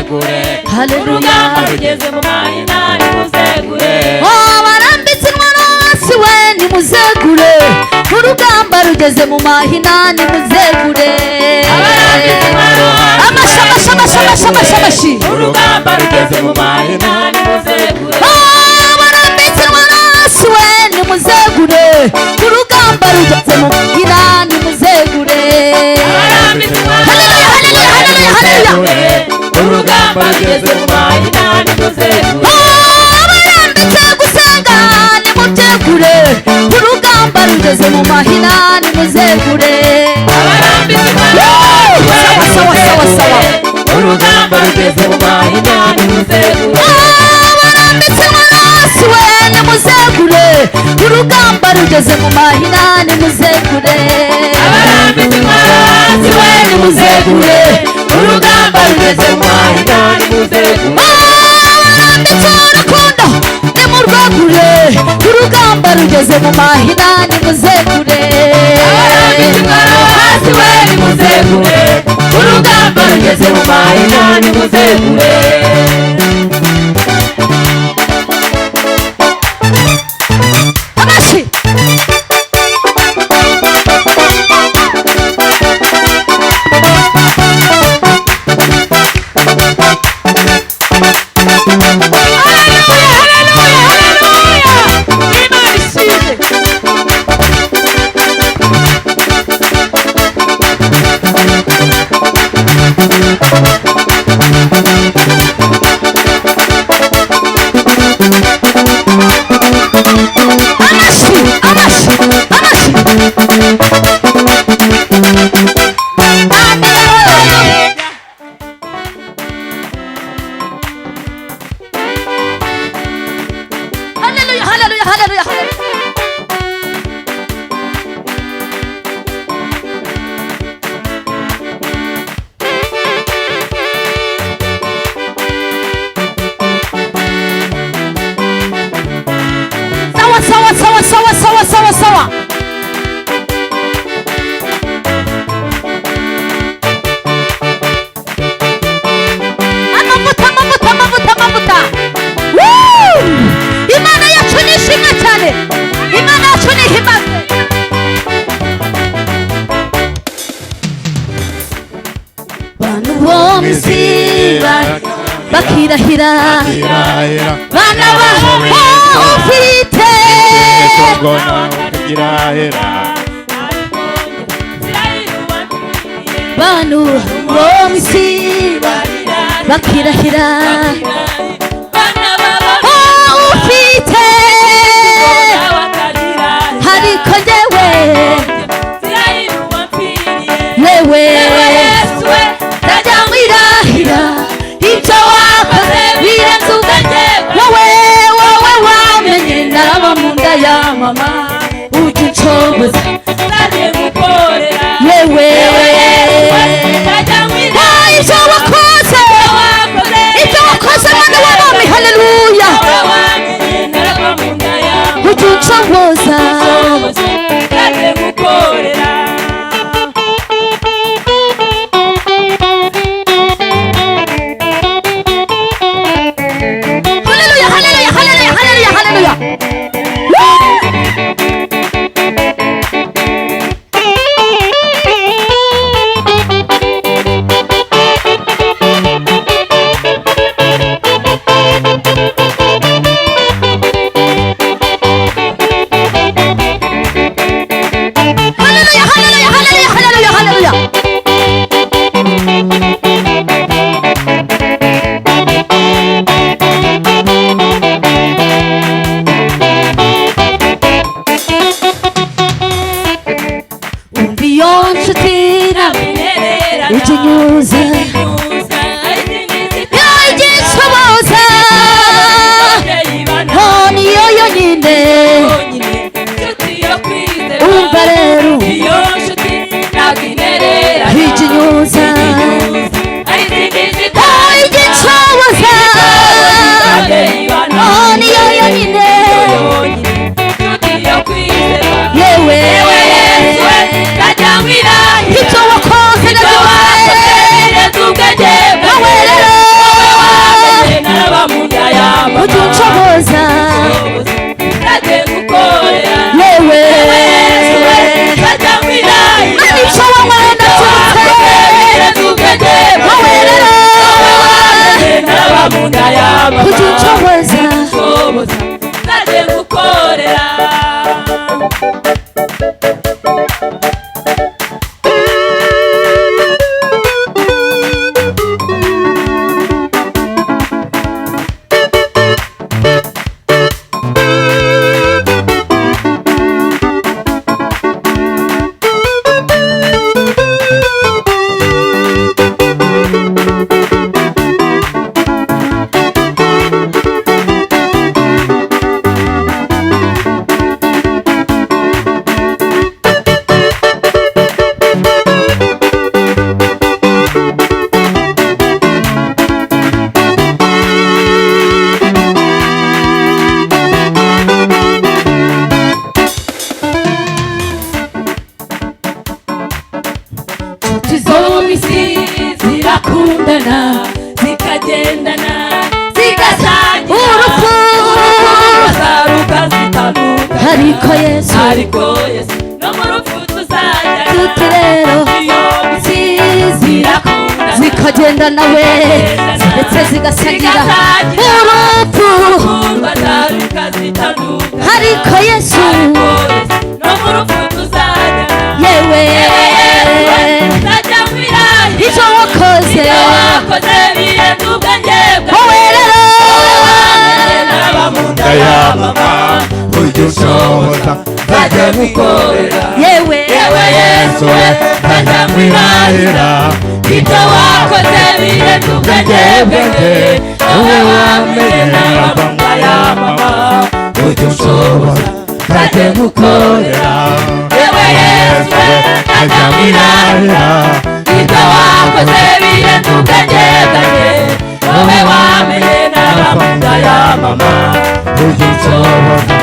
haleluya rugeze mu mahina nimuzegure barambitse inkono hasi we nimuzegure urugamba rugeze mu mahina nimuzegure amashi urugamba rugeze mu mahina nimuzegure barambitse inkono hasi we nimuzegure urugamba rugeze mu mahina nimuzegure urugamba rugeze mu mahina nimuzegure barambitse gusenga nimutegure urugamba rugeze mu mahina nimuzegure sawa urugamba rugeze mu mahina nimuzegure barambitse amaraso we nimuzegure urugamba rugeze mu mahina nimuzegure barambitse amaraso we nimuzegure urugamba rugeze mu mahina nimuzegure barambitse urukundo nimurwegure urugamba rugeze mu mahina nimuzegure barambitse amaraso we nimuzegure urugamba rugeze mu mahina nimuzegure amashi sawa amavuta imana yacu nishimwe cyane imana yacu nihimaze bantu bo mw'isi bakirahira bana baho ufite bantu bo mw'isi bakirahira ufite ariko njyewe ndajya mwirahira ibyo wakoze birenze ubwenge wowe wamenye naba mu nda ya mama ujya unshoboza yewe ibyo wakoze mama ujya unshoboza nzajya ngukorera yewe nzajya nkwirahira ari icyo wowe ndaturutse wowe rero naba mu nda ya mama ujya unshoboza nzajya ngukorera zombi zirakundana zikagendana zigasangira urupfu bazaruka zitanuka ariko Yesu no mu rupfu tuzajya tuti rero zirakundana zikagenda nawe ndetse zigasangira urupfu bazaruka zitanuka ariko Yesu no mu rupfu tuzajya yewe icyo wakoze birenze ubwenge wowe rero naba mu nda ya mama ujya unshoboza nzajya ngukorera yewe Yesu nzajya nkwirahira ibyo wakoze birenze ubwenge bwanjye wowe wamenye naba mu nda ya mama ujya unshoboza nzajya ngukorera Yesu nzajya nkwirahira ibyo wakoze birenze ubwenge bwanjye wowe wamenye naba mu nda ya mama ujya unshoboza